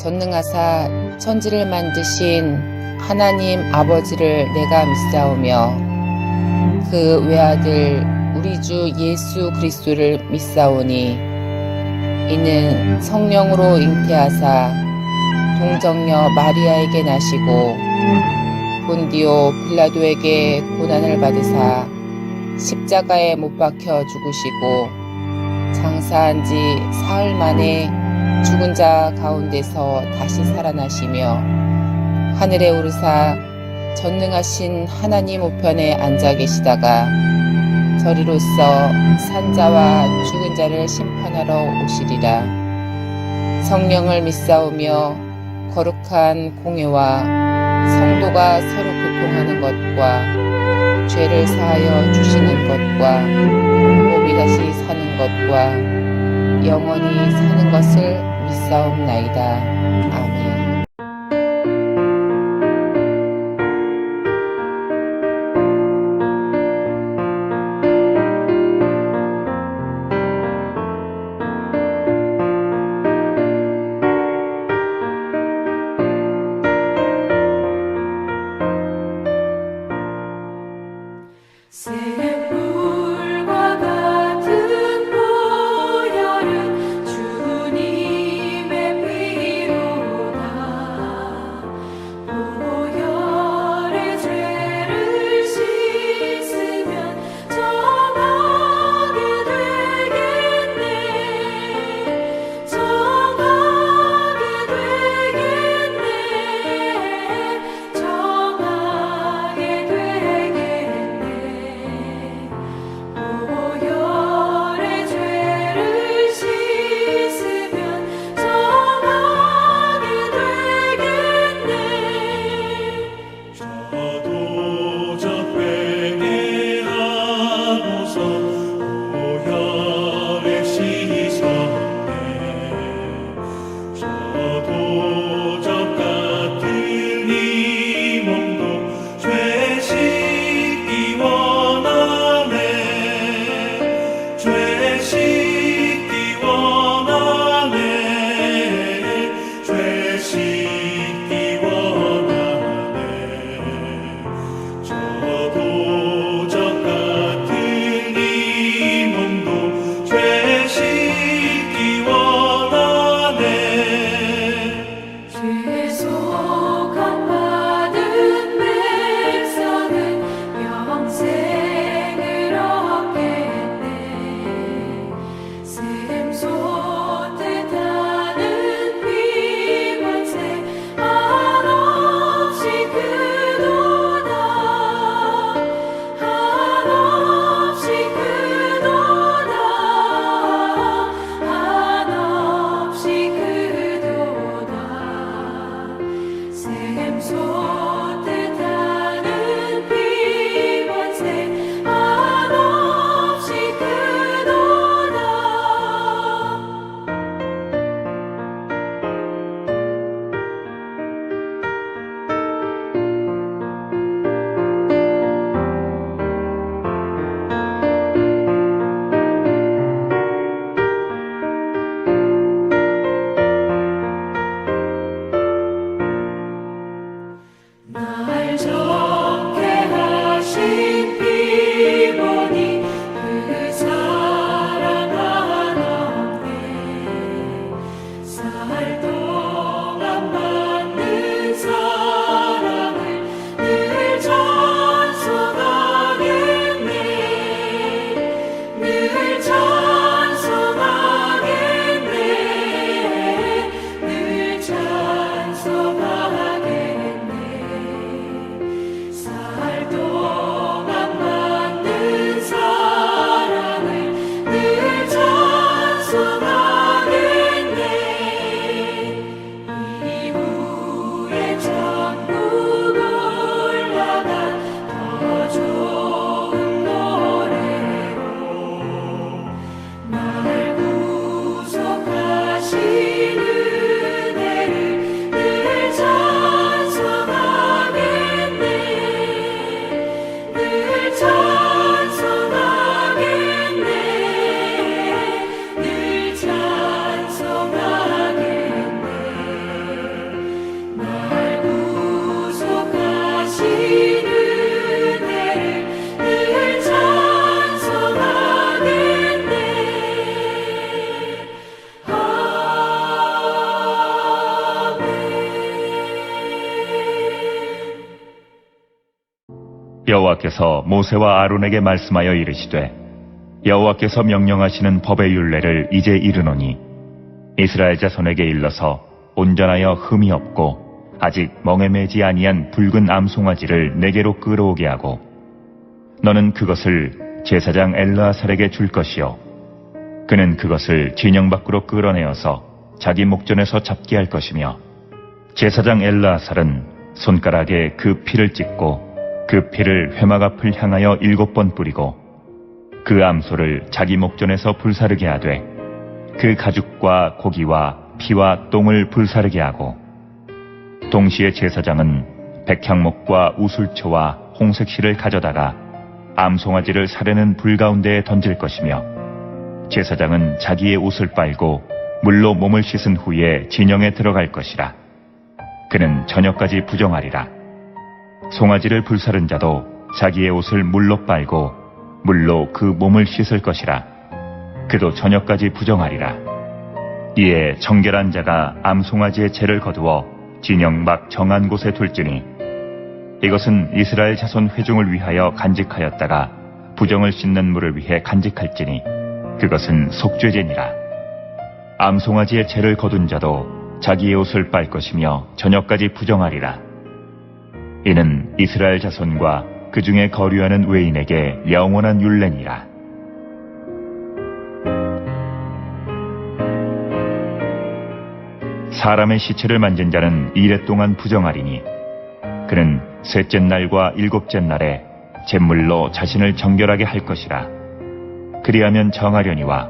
전능하사 천지를 만드신 하나님 아버지를 내가 믿사오며 그 외아들 우리 주 예수 그리스도를 믿사오니 이는 성령으로 잉태하사 동정녀 마리아에게 나시고 본디오 빌라도에게 고난을 받으사 십자가에 못 박혀 죽으시고 장사한 지 사흘 만에 죽은 자 가운데서 다시 살아나시며 하늘에 오르사 전능하신 하나님 우편에 앉아 계시다가 저리로서 산자와 죽은 자를 심판하러 오시리라. 성령을 믿사오며 거룩한 공회와 성도가 서로 교통하는 것과 죄를 사하여 주시는 것과 몸이 다시 사는 것과 영원히 사는 것을 믿사옵나이다. 아멘. 샘물과 같은 보혈은 주님의 피로다. 여호와께서 모세와 아론에게 말씀하여 이르시되 여호와께서 명령하시는 법의 율례를 이제 이르노니 이스라엘 자손에게 일러서 온전하여 흠이 없고 아직 멍에 매지 아니한 붉은 암송아지를 내게로 끌어오게 하고 너는 그것을 제사장 엘르아살에게 줄 것이요 그는 그것을 진영 밖으로 끌어내어서 자기 목전에서 잡게 할 것이며 제사장 엘르아살은 손가락에 그 피를 찍고 그 피를 회막 앞을 향하여 7번 뿌리고 그 암소를 자기 목전에서 불사르게 하되 그 가죽과 고기와 피와 똥을 불사르게 하고 동시에 제사장은 백향목과 우술초와 홍색실을 가져다가 암송아지를 사르는 불 가운데에 던질 것이며 제사장은 자기의 옷을 빨고 물로 몸을 씻은 후에 진영에 들어갈 것이라. 그는 저녁까지 부정하리라. 송아지를 불사른 자도 자기의 옷을 물로 빨고 물로 그 몸을 씻을 것이라. 그도 저녁까지 부정하리라. 이에 정결한 자가 암송아지의 죄를 거두어 진영 막 정한 곳에 둘지니 이것은 이스라엘 자손 회중을 위하여 간직하였다가 부정을 씻는 물을 위해 간직할지니 그것은 속죄제니라. 암송아지의 죄를 거둔 자도 자기의 옷을 빨 것이며 저녁까지 부정하리라. 이는 이스라엘 자손과 그 중에 거류하는 외인에게 영원한 율례니라. 사람의 시체를 만진 자는 이레 동안 부정하리니 그는 셋째 날과 일곱째 날에 잿물로 자신을 정결하게 할 것이라. 그리하면 정하려니와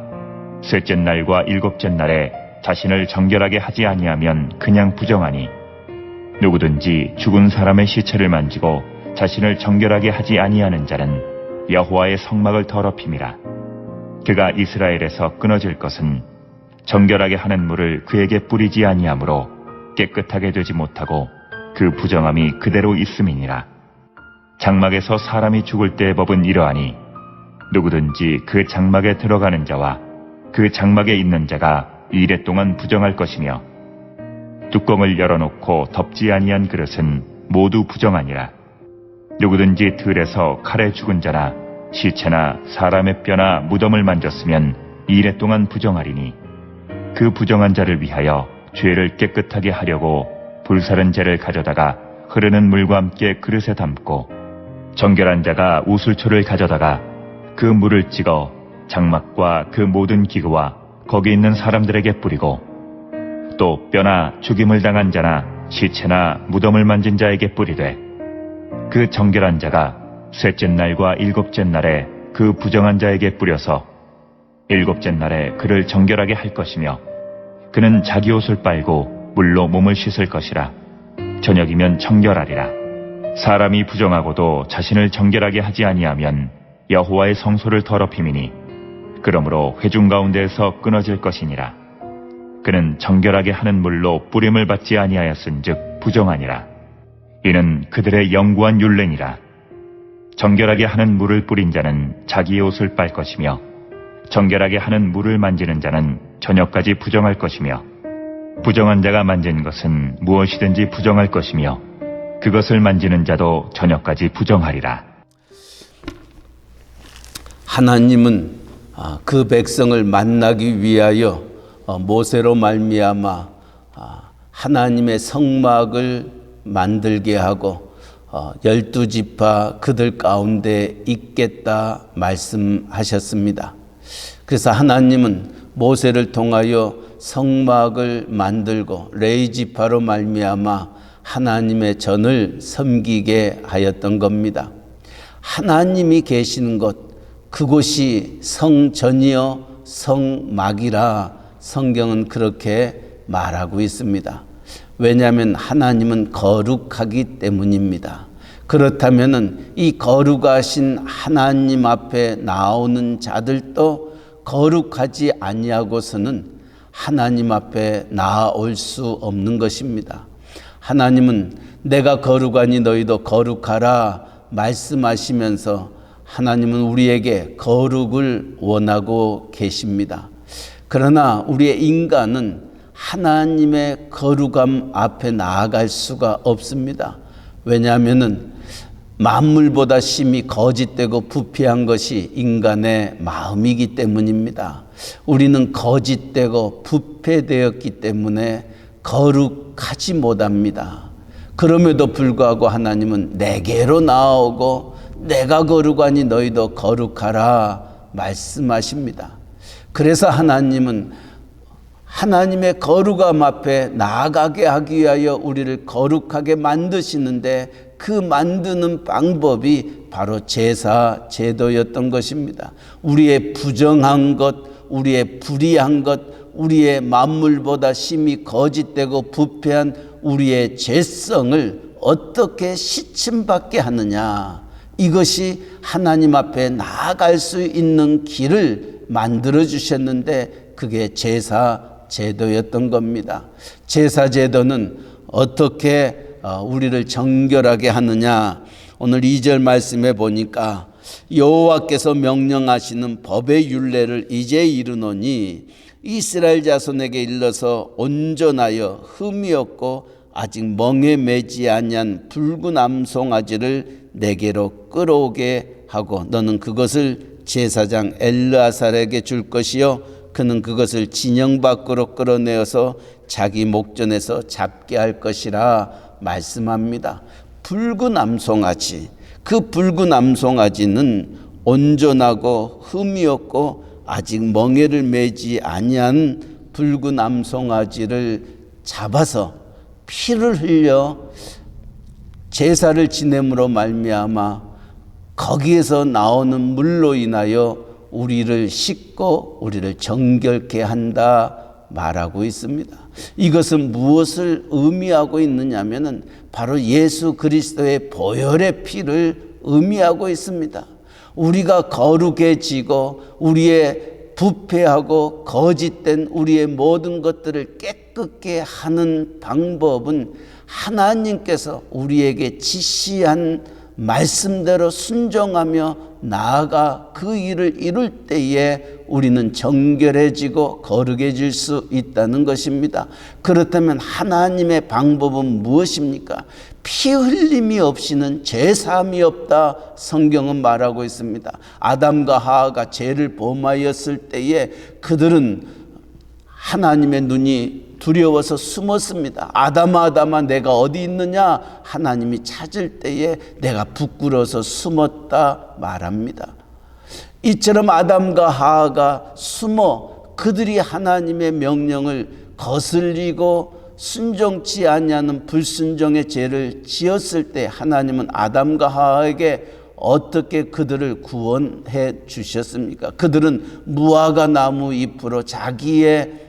셋째 날과 일곱째 날에 자신을 정결하게 하지 아니하면 그냥 부정하니 누구든지 죽은 사람의 시체를 만지고 자신을 정결하게 하지 아니하는 자는 여호와의 성막을 더럽힘이라. 그가 이스라엘에서 끊어질 것은 정결하게 하는 물을 그에게 뿌리지 아니하므로 깨끗하게 되지 못하고 그 부정함이 그대로 있음이니라. 장막에서 사람이 죽을 때의 법은 이러하니 누구든지 그 장막에 들어가는 자와 그 장막에 있는 자가 이레 동안 부정할 것이며 뚜껑을 열어놓고 덮지 아니한 그릇은 모두 부정하니라. 누구든지 들에서 칼에 죽은 자나 시체나 사람의 뼈나 무덤을 만졌으면 이레 동안 부정하리니 그 부정한 자를 위하여 죄를 깨끗하게 하려고 불사른 재를 가져다가 흐르는 물과 함께 그릇에 담고 정결한 자가 우슬초를 가져다가 그 물을 찍어 장막과 그 모든 기구와 거기 있는 사람들에게 뿌리고 또 뼈나 죽임을 당한 자나 시체나 무덤을 만진 자에게 뿌리되 그 정결한 자가 셋째 날과 일곱째 날에 그 부정한 자에게 뿌려서 일곱째 날에 그를 정결하게 할 것이며 그는 자기 옷을 빨고 물로 몸을 씻을 것이라. 저녁이면 정결하리라. 사람이 부정하고도 자신을 정결하게 하지 아니하면 여호와의 성소를 더럽힘이니 그러므로 회중 가운데에서 끊어질 것이니라. 그는 정결하게 하는 물로 뿌림을 받지 아니하였은즉 부정하니라. 이는 그들의 영구한 율례니라. 정결하게 하는 물을 뿌린 자는 자기의 옷을 빨 것이며 정결하게 하는 물을 만지는 자는 저녁까지 부정할 것이며 부정한 자가 만진 것은 무엇이든지 부정할 것이며 그것을 만지는 자도 저녁까지 부정하리라. 하나님은 그 백성을 만나기 위하여 모세로 말미암아 하나님의 성막을 만들게 하고 12지파 그들 가운데 있겠다 말씀하셨습니다. 그래서 하나님은 모세를 통하여 성막을 만들고 레위지파로 말미암아 하나님의 전을 섬기게 하였던 겁니다. 하나님이 계시는 곳, 그곳이 성전이요 성막이라 성경은 그렇게 말하고 있습니다. 왜냐하면 하나님은 거룩하기 때문입니다. 그렇다면 이 거룩하신 하나님 앞에 나오는 자들도 거룩하지 아니하고서는 하나님 앞에 나아올 수 없는 것입니다. 하나님은 내가 거룩하니 너희도 거룩하라 말씀하시면서 하나님은 우리에게 거룩을 원하고 계십니다. 그러나 우리의 인간은 하나님의 거룩함 앞에 나아갈 수가 없습니다. 왜냐하면 만물보다 심히 거짓되고 부패한 것이 인간의 마음이기 때문입니다. 우리는 거짓되고 부패되었기 때문에 거룩하지 못합니다. 그럼에도 불구하고 하나님은 내게로 나아오고 내가 거룩하니 너희도 거룩하라 말씀하십니다. 그래서 하나님은 하나님의 거룩함 앞에 나아가게 하기 위하여 우리를 거룩하게 만드시는데 그 만드는 방법이 바로 제사 제도였던 것입니다. 우리의 부정한 것, 우리의 불의한 것, 우리의 만물보다 심히 거짓되고 부패한 우리의 죄성을 어떻게 시침받게 하느냐, 이것이 하나님 앞에 나아갈 수 있는 길을 만들어 주셨는데 그게 제사 제도였던 겁니다. 제사 제도는 어떻게 우리를 정결하게 하느냐, 오늘 2절 말씀에 보니까 여호와께서 명령하시는 법의 율례를 이제 이르노니 이스라엘 자손에게 일러서 온전하여 흠이 없고 아직 멍에 매지 아니한 붉은 암송아지를 내게로 끌어오게 하고 너는 그것을 제사장 엘르아살에게 줄 것이요 그는 그것을 진영 밖으로 끌어내어서 자기 목전에서 잡게 할 것이라 말씀합니다. 붉은 암송아지, 그 붉은 암송아지는 온전하고 흠이 없고 아직 멍에를 매지 아니한 붉은 암송아지를 잡아서 피를 흘려 제사를 지냄으로 말미암아 거기에서 나오는 물로 인하여 우리를 씻고 우리를 정결케 한다 말하고 있습니다. 이것은 무엇을 의미하고 있느냐면은 바로 예수 그리스도의 보혈의 피를 의미하고 있습니다. 우리가 거룩해지고 우리의 부패하고 거짓된 우리의 모든 것들을 깨끗게 하는 방법은 하나님께서 우리에게 지시한 말씀대로 순종하며 나아가 그 일을 이룰 때에 우리는 정결해지고 거룩해질 수 있다는 것입니다. 그렇다면 하나님의 방법은 무엇입니까? 피 흘림이 없이는 죄사함이 없다 성경은 말하고 있습니다. 아담과 하와가 죄를 범하였을 때에 그들은 하나님의 눈이 두려워서 숨었습니다. 아담아 아담아 내가 어디 있느냐 하나님이 찾을 때에 내가 부끄러워서 숨었다 말합니다. 이처럼 아담과 하와가 숨어 그들이 하나님의 명령을 거슬리고 순종치 아니하는 불순종의 죄를 지었을 때 하나님은 아담과 하와에게 어떻게 그들을 구원해 주셨습니까? 그들은 무화과 나무 잎으로 자기의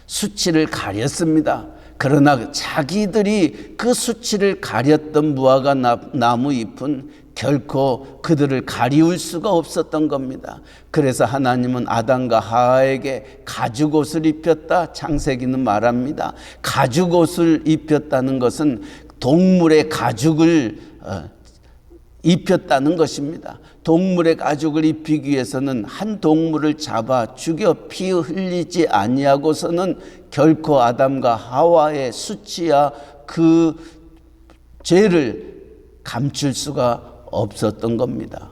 수치를 가렸습니다. 그러나 자기들이 그 수치를 가렸던 무화과 나무 잎은 결코 그들을 가리울 수가 없었던 겁니다. 그래서 하나님은 아담과 하와에게 가죽옷을 입혔다 창세기는 말합니다. 가죽옷을 입혔다는 것은 동물의 가죽을 입혔다는 것입니다. 동물의 가죽을 입히기 위해서는 한 동물을 잡아 죽여 피 흘리지 아니하고서는 결코 아담과 하와의 수치야 그 죄를 감출 수가 없었던 겁니다.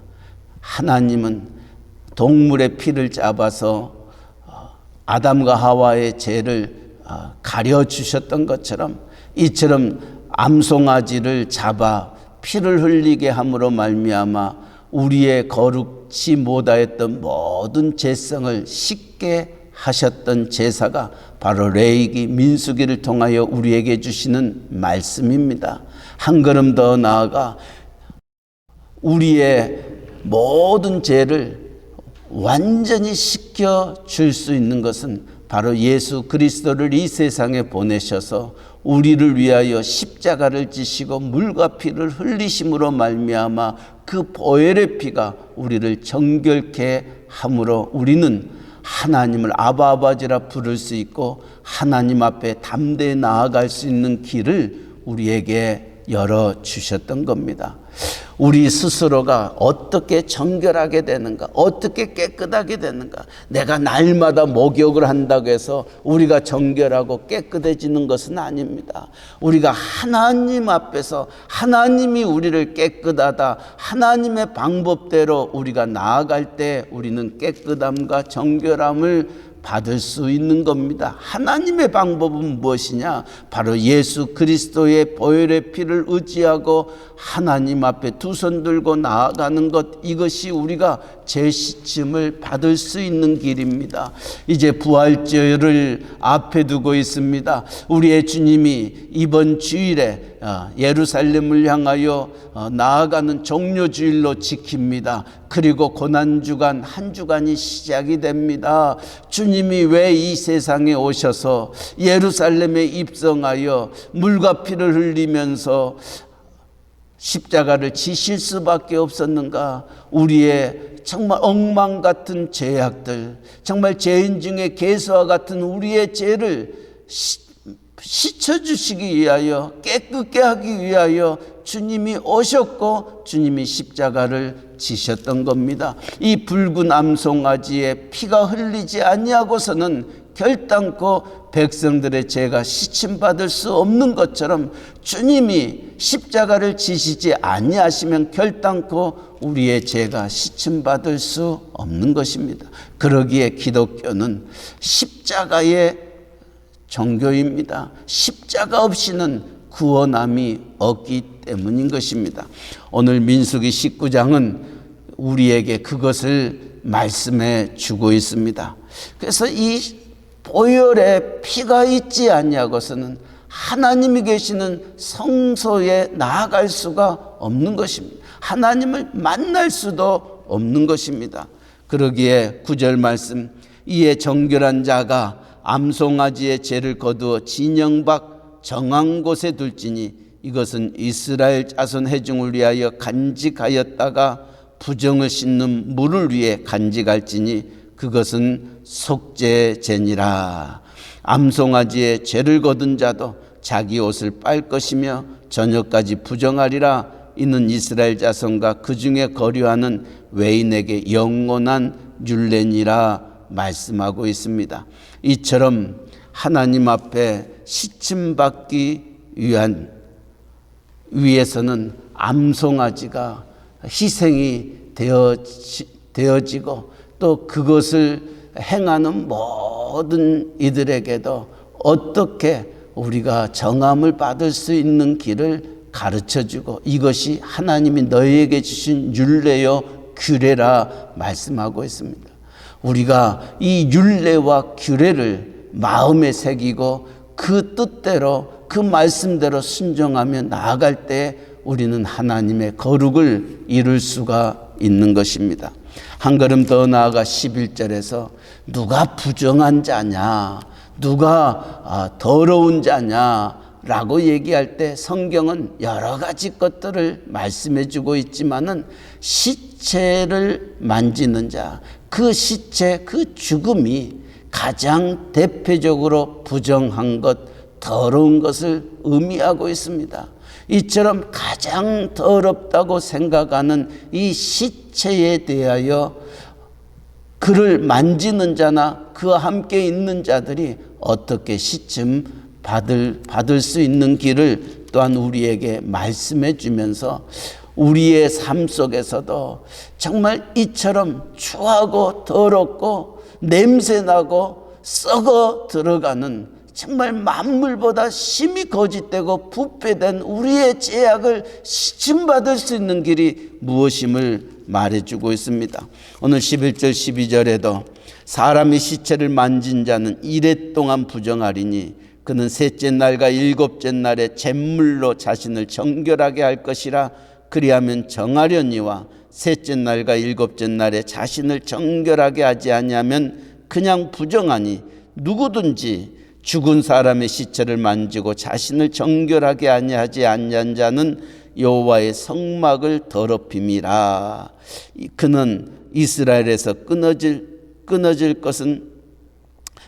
하나님은 동물의 피를 잡아서 아담과 하와의 죄를 가려주셨던 것처럼 이처럼 암송아지를 잡아 피를 흘리게 함으로 말미암아 우리의 거룩지 못하였던 모든 죄성을 씻게 하셨던 제사가 바로 레위기 민수기를 통하여 우리에게 주시는 말씀입니다. 한 걸음 더 나아가 우리의 모든 죄를 완전히 씻겨 줄 수 있는 것은 바로 예수 그리스도를 이 세상에 보내셔서 우리를 위하여 십자가를 지시고 물과 피를 흘리심으로 말미암아 그 보혈의 피가 우리를 정결케 함으로 우리는 하나님을 아바아버지라 부를 수 있고 하나님 앞에 담대히 나아갈 수 있는 길을 우리에게 열어주셨던 겁니다. 우리 스스로가 어떻게 정결하게 되는가, 어떻게 깨끗하게 되는가. 내가 날마다 목욕을 한다고 해서 우리가 정결하고 깨끗해지는 것은 아닙니다. 우리가 하나님 앞에서 하나님이 우리를 깨끗하다, 하나님의 방법대로 우리가 나아갈 때 우리는 깨끗함과 정결함을 받을 수 있는 겁니다. 하나님의 방법은 무엇이냐? 바로 예수 그리스도의 보혈의 피를 의지하고 하나님 앞에 두 손 들고 나아가는 것, 이것이 우리가 재시침을 받을 수 있는 길입니다. 이제 부활절을 앞에 두고 있습니다. 우리의 주님이 이번 주일에 예루살렘을 향하여 나아가는 종료주일로 지킵니다. 그리고 고난주간 한 주간이 시작이 됩니다. 주님이 왜 이 세상에 오셔서 예루살렘에 입성하여 물과 피를 흘리면서 십자가를 지실 수밖에 없었는가? 우리의 정말 엉망 같은 죄악들, 정말 죄인 중에 개수와 같은 우리의 죄를 씻어주시기 위하여, 깨끗게 하기 위하여 주님이 오셨고 주님이 십자가를 지셨던 겁니다. 이 붉은 암송아지에 피가 흘리지 아니하고서는 결단코 백성들의 죄가 씻임받을 수 없는 것처럼 주님이 십자가를 지시지 아니하시면 결단코 우리의 죄가 씻임받을 수 없는 것입니다. 그러기에 기독교는 십자가의 종교입니다. 십자가 없이는 구원함이 없기 때문인 것입니다. 오늘 민수기 19장은 우리에게 그것을 말씀해 주고 있습니다. 그래서 이 보혈에 피가 있지 아니하고서는 하나님이 계시는 성소에 나아갈 수가 없는 것입니다. 하나님을 만날 수도 없는 것입니다. 그러기에 9절 말씀, 이에 정결한 자가 암송아지의 죄를 거두어 진영 밖 정한 곳에 둘지니 이것은 이스라엘 자손 회중을 위하여 간직하였다가 부정을 씻는 물을 위해 간직할지니 그것은 속죄제니라. 암송아지의 죄를 거둔 자도 자기 옷을 빨 것이며 저녁까지 부정하리라. 이는 이스라엘 자손과 그 중에 거류하는 외인에게 영원한 율례니라 말씀하고 있습니다. 이처럼 하나님 앞에 시침받기 위해서는 암송아지가 희생이 되어지고 또 그것을 행하는 모든 이들에게도 어떻게 우리가 정함을 받을 수 있는 길을 가르쳐주고 이것이 하나님이 너희에게 주신 율례요 규례라 말씀하고 있습니다. 우리가 이 율례와 규례를 마음에 새기고 그 뜻대로 그 말씀대로 순종하며 나아갈 때 우리는 하나님의 거룩을 이룰 수가 있는 것입니다. 한 걸음 더 나아가 11절에서 누가 부정한 자냐, 누가 더러운 자냐 라고 얘기할 때 성경은 여러 가지 것들을 말씀해 주고 있지만은 시체를 만지는 자, 그 시체, 그 죽음이 가장 대표적으로 부정한 것, 더러운 것을 의미하고 있습니다. 이처럼 가장 더럽다고 생각하는 이 시체에 대하여 그를 만지는 자나 그와 함께 있는 자들이 어떻게 시침 받을 수 있는 길을 또한 우리에게 말씀해 주면서 우리의 삶 속에서도 정말 이처럼 추하고 더럽고 냄새나고 썩어 들어가는 정말 만물보다 심히 거짓되고 부패된 우리의 죄악을 시침받을 수 있는 길이 무엇임을 말해주고 있습니다. 오늘 11절 12절에도 사람의 시체를 만진 자는 이레 동안 부정하리니 그는 셋째 날과 일곱째 날에 잿물로 자신을 정결하게 할 것이라. 그리하면 정하려니와 셋째 날과 일곱째 날에 자신을 정결하게 하지 아니하면 그냥 부정하니 누구든지 죽은 사람의 시체를 만지고 자신을 정결하게 아니하지 아니한 자는 여호와의 성막을 더럽힘이라. 그는 이스라엘에서 끊어질 것은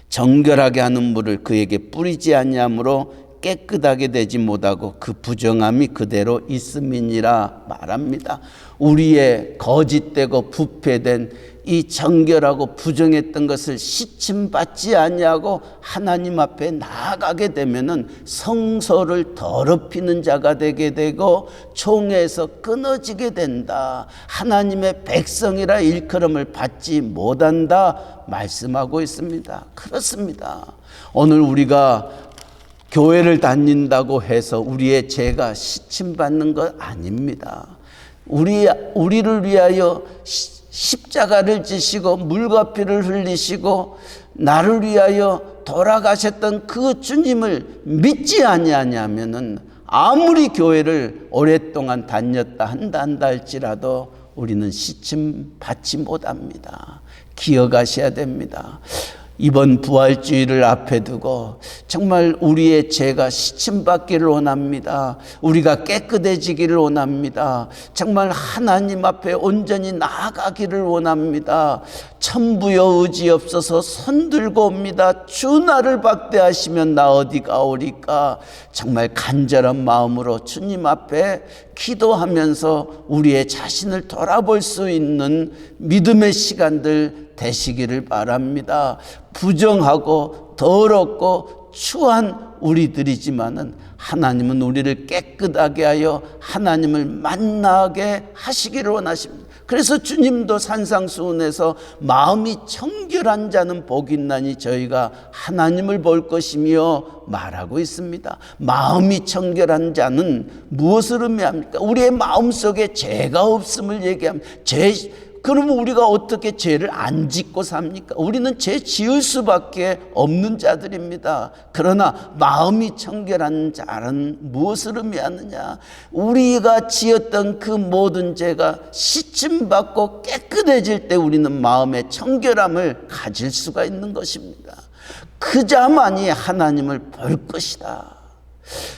정결하게 하는 물을 그에게 뿌리지 아니하므로 깨끗하게 되지 못하고 그 부정함이 그대로 있음이니라 말합니다. 우리의 거짓되고 부패된 이 정결하고 부정했던 것을 시침받지 아니하고 하나님 앞에 나아가게 되면은 성소를 더럽히는 자가 되게 되고 총회에서 끊어지게 된다. 하나님의 백성이라 일컬음을 받지 못한다 말씀하고 있습니다. 그렇습니다. 오늘 우리가 교회를 다닌다고 해서 우리의 죄가 시침받는 것 아닙니다. 우리를 위하여 십자가를 지시고 물과 피를 흘리시고 나를 위하여 돌아가셨던 그 주님을 믿지 아니하냐면은 아무리 교회를 오랫동안 다녔다 한다 할지라도 우리는 시침 받지 못합니다. 기억하셔야 됩니다. 이번 부활주의를 앞에 두고 정말 우리의 죄가 시침받기를 원합니다. 우리가 깨끗해지기를 원합니다. 정말 하나님 앞에 온전히 나아가기를 원합니다. 천부여 의지 없어서 손들고 옵니다. 주 나를 박대하시면 나 어디 가오리까. 정말 간절한 마음으로 주님 앞에 기도하면서 우리의 자신을 돌아볼 수 있는 믿음의 시간들 되시기를 바랍니다. 부정하고 더럽고 추한 우리들이지만은 하나님은 우리를 깨끗하게 하여 하나님을 만나게 하시기를 원하십니다. 그래서 주님도 산상수훈에서 마음이 청결한 자는 복이 있나니 저희가 하나님을 볼 것이며 말하고 있습니다. 마음이 청결한 자는 무엇을 의미합니까? 우리의 마음속에 죄가 없음을 얘기합니다. 그러면 우리가 어떻게 죄를 안 짓고 삽니까? 우리는 죄 지을 수밖에 없는 자들입니다. 그러나 마음이 청결한 자는 무엇을 의미하느냐? 우리가 지었던 그 모든 죄가 시침받고 깨끗해질 때 우리는 마음의 청결함을 가질 수가 있는 것입니다. 그 자만이 하나님을 볼 것이다.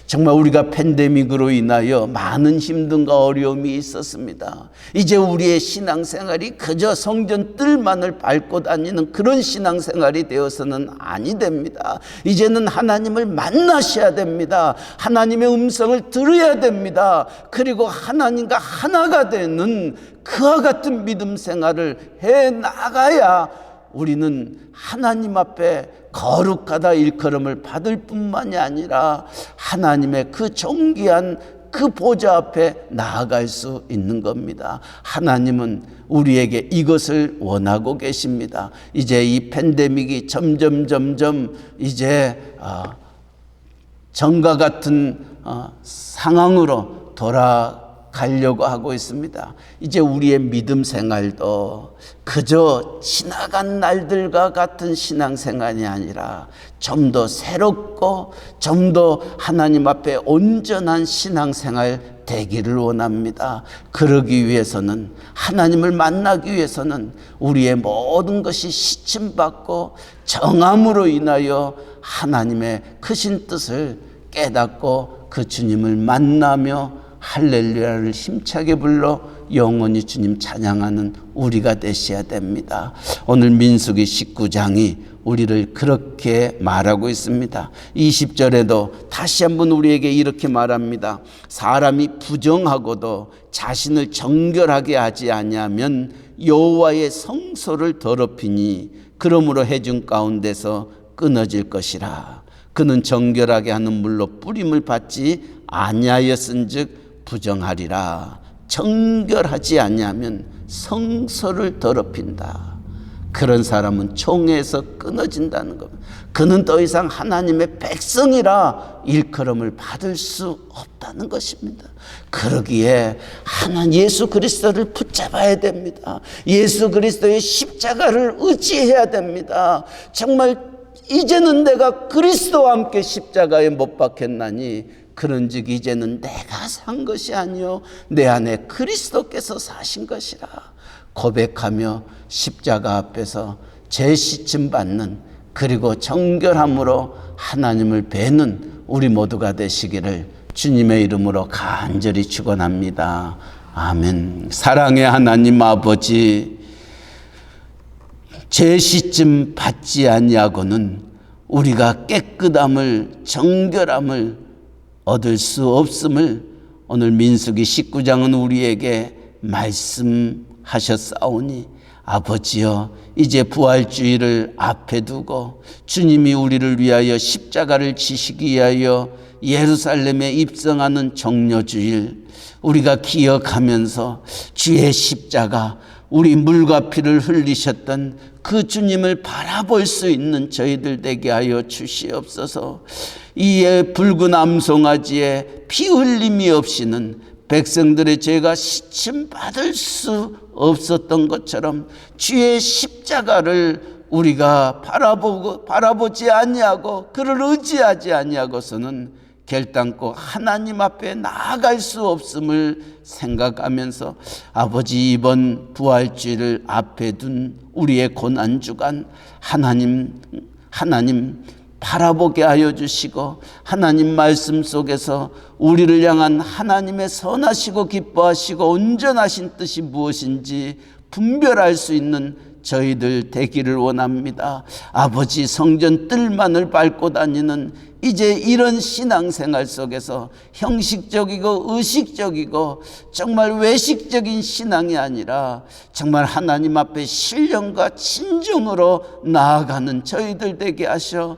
정말 우리가 팬데믹으로 인하여 많은 힘듦과 어려움이 있었습니다. 이제 우리의 신앙생활이 그저 성전 뜰만을 밟고 다니는 그런 신앙생활이 되어서는 아니 됩니다. 이제는 하나님을 만나셔야 됩니다. 하나님의 음성을 들어야 됩니다. 그리고 하나님과 하나가 되는 그와 같은 믿음 생활을 해 나가야 우리는 하나님 앞에 거룩하다 일컬음을 받을 뿐만이 아니라 하나님의 그 존귀한 그 보좌 앞에 나아갈 수 있는 겁니다. 하나님은 우리에게 이것을 원하고 계십니다. 이제 이 팬데믹이 점점 이제 전과 같은 상황으로 돌아가려고 하고 있습니다. 이제 우리의 믿음 생활도 그저 지나간 날들과 같은 신앙생활이 아니라 좀 더 새롭고 좀 더 하나님 앞에 온전한 신앙생활 되기를 원합니다. 그러기 위해서는, 하나님을 만나기 위해서는 우리의 모든 것이 시침받고 정함으로 인하여 하나님의 크신 뜻을 깨닫고 그 주님을 만나며 할렐루야를 힘차게 불러 영원히 주님 찬양하는 우리가 되셔야 됩니다. 오늘 민수기 19장이 우리를 그렇게 말하고 있습니다. 20절에도 다시 한번 우리에게 이렇게 말합니다. 사람이 부정하고도 자신을 정결하게 하지 아니하면 여호와의 성소를 더럽히니 그러므로 해중 가운데서 끊어질 것이라. 그는 정결하게 하는 물로 뿌림을 받지 아니하였은즉 부정하리라. 정결하지 아니하면 성소를 더럽힌다. 그런 사람은 총회에서 끊어진다는 겁니다. 그는 더 이상 하나님의 백성이라 일컬음을 받을 수 없다는 것입니다. 그러기에 예수 그리스도를 붙잡아야 됩니다. 예수 그리스도의 십자가를 의지해야 됩니다. 정말 이제는 내가 그리스도와 함께 십자가에 못 박혔나니 그런즉 이제는 내가 산 것이 아니요 내 안에 그리스도께서 사신 것이라 고백하며 십자가 앞에서 재시침 받는, 그리고 정결함으로 하나님을 뵈는 우리 모두가 되시기를 주님의 이름으로 간절히 축원합니다. 아멘. 사랑의 하나님 아버지, 재시침 받지 아니하고는 우리가 깨끗함을, 정결함을 얻을 수 없음을 오늘 민수기 19장은 우리에게 말씀하셨사오니 아버지여, 이제 부활주의를 앞에 두고 주님이 우리를 위하여 십자가를 지시기 위하여 예루살렘에 입성하는 정료주일 우리가 기억하면서 주의 십자가, 우리 물과 피를 흘리셨던 그 주님을 바라볼 수 있는 저희들 되게 하여 주시옵소서. 이에 붉은 암송아지에 피 흘림이 없이는 백성들의 죄가 시침받을 수 없었던 것처럼 주의 십자가를 우리가 바라보지 아니하고 그를 의지하지 아니하고서는 결단코 하나님 앞에 나아갈 수 없음을 생각하면서 아버지, 이번 부활주의를 앞에 둔 우리의 고난주간 하나님 바라보게 하여 주시고, 하나님 말씀 속에서 우리를 향한 하나님의 선하시고 기뻐하시고 온전하신 뜻이 무엇인지 분별할 수 있는 저희들 되기를 원합니다. 아버지, 성전 뜰만을 밟고 다니는 이제 이런 신앙생활 속에서 형식적이고 의식적이고 정말 외식적인 신앙이 아니라 정말 하나님 앞에 신령과 진정으로 나아가는 저희들 되게 하셔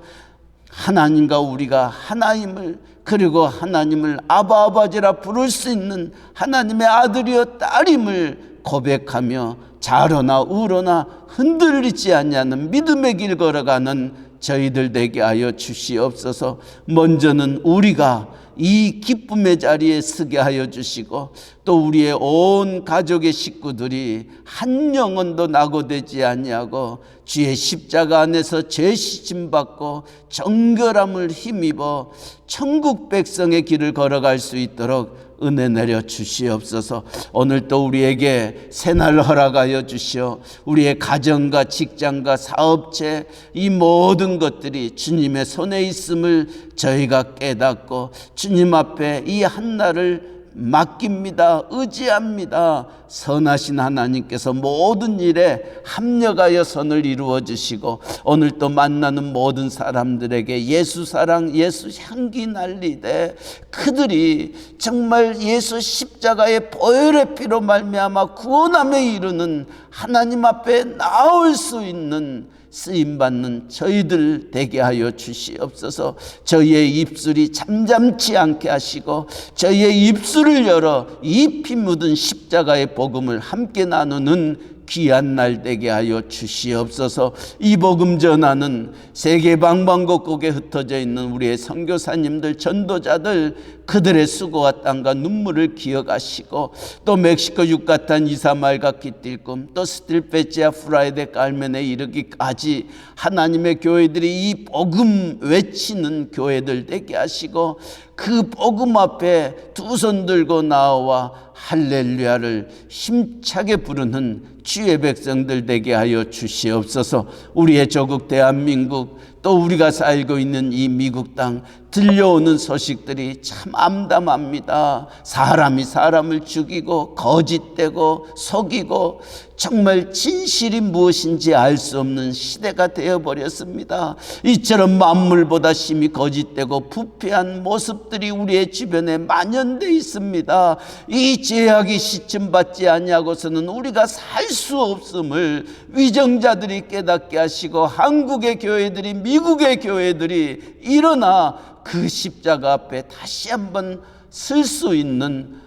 하나님과 우리가 하나님을, 그리고 하나님을 아버지라 부를 수 있는 하나님의 아들이여 딸임을 고백하며 좌로나 우로나 흔들리지 않냐는 믿음의 길 걸어가는 저희들 되게 하여 주시옵소서. 먼저는 우리가 이 기쁨의 자리에 서게 하여 주시고, 또 우리의 온 가족의 식구들이 한 영혼도 낙오되지 아니하고 주의 십자가 안에서 죄 씻임 받고 정결함을 힘입어 천국 백성의 길을 걸어갈 수 있도록 은혜 내려 주시옵소서. 오늘 또 우리에게 새날 허락하여 주시어 우리의 가정과 직장과 사업체, 이 모든 것들이 주님의 손에 있음을 저희가 깨닫고 주님 앞에 이 한날을 맡깁니다. 의지합니다. 선하신 하나님께서 모든 일에 합력하여 선을 이루어 주시고, 오늘 또 만나는 모든 사람들에게 예수 사랑, 예수 향기 날리되 그들이 정말 예수 십자가의 보혈의 피로 말미암아 구원함에 이르는 하나님 앞에 나올 수 있는 쓰임받는 저희들 되게 하여 주시옵소서. 저희의 입술이 잠잠치 않게 하시고 저희의 입술을 열어 이 피 묻은 십자가의 복음을 함께 나누는 귀한 날 되게 하여 주시옵소서. 이 복음 전하는 세계 방방곡곡에 흩어져 있는 우리의 선교사님들, 전도자들, 그들의 수고와 땀과 눈물을 기억하시고, 또 멕시코 유카탄 이사말과 기띨꿈, 또 스틸페치아 프라이데 깔멘에 이르기까지 하나님의 교회들이 이 복음 외치는 교회들 되게 하시고, 그 복음 앞에 두 손 들고 나와 할렐루야를 힘차게 부르는 주의 백성들 되게 하여 주시옵소서. 우리의 조국 대한민국, 또 우리가 살고 있는 이 미국 땅, 들려오는 소식들이 참 암담합니다. 사람이 사람을 죽이고 거짓되고 속이고 정말 진실이 무엇인지 알 수 없는 시대가 되어버렸습니다. 이처럼 만물보다 심히 거짓되고 부패한 모습들이 우리의 주변에 만연되어 있습니다. 이 죄악이 시침받지 아니하고서는 우리가 살 수 없음을 위정자들이 깨닫게 하시고, 한국의 교회들이, 미국의 교회들이 일어나 그 십자가 앞에 다시 한번 설 수 있는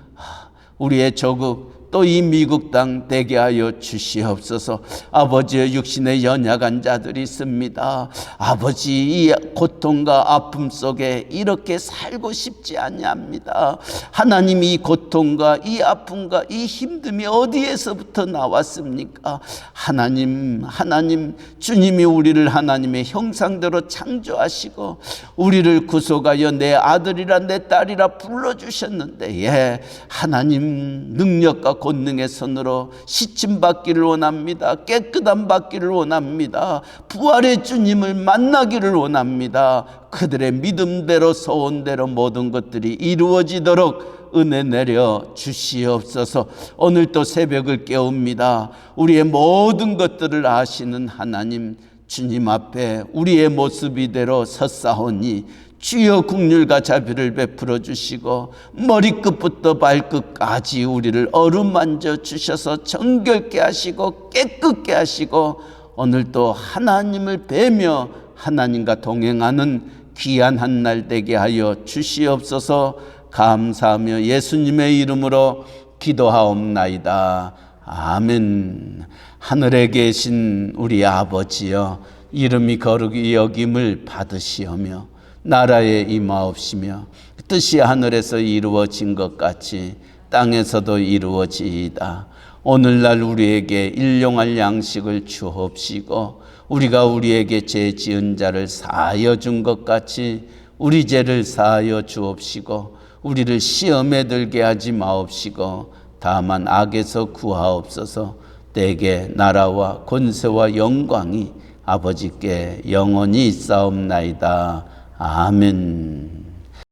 우리의 조국, 또 이 미국 땅 되게 하여 주시옵소서. 아버지의 육신에 연약한 자들이 있습니다. 아버지, 이 고통과 아픔 속에 이렇게 살고 싶지 아니합니다. 하나님, 이 고통과 이 아픔과 이 힘듦이 어디에서부터 나왔습니까? 하나님, 주님이 우리를 하나님의 형상대로 창조하시고 우리를 구속하여 내 아들이라 내 딸이라 불러주셨는데, 예, 하나님 능력과 권능의 손으로 시침받기를 원합니다. 깨끗함 받기를 원합니다. 부활의 주님을 만나기를 원합니다. 그들의 믿음대로 소원대로 모든 것들이 이루어지도록 은혜 내려 주시옵소서. 오늘 또 새벽을 깨웁니다. 우리의 모든 것들을 아시는 하나님, 주님 앞에 우리의 모습 이대로 섰사오니 주여 긍휼과 자비를 베풀어 주시고 머리끝부터 발끝까지 우리를 어루만져 주셔서 정결케 하시고 깨끗게 하시고 오늘도 하나님을 뵈며 하나님과 동행하는 귀한 한 날 되게 하여 주시옵소서. 감사하며 예수님의 이름으로 기도하옵나이다. 아멘. 하늘에 계신 우리 아버지여, 이름이 거룩히 여김을 받으시오며 나라에 임하옵시며 뜻이 하늘에서 이루어진 것 같이 땅에서도 이루어지이다. 오늘날 우리에게 일용할 양식을 주옵시고 우리가 우리에게 죄 지은 자를 사하여 준 것 같이 우리 죄를 사하여 주옵시고 우리를 시험에 들게 하지 마옵시고 다만 악에서 구하옵소서. 때에 나라와 권세와 영광이 아버지께 영원히 있사옵나이다. 아멘.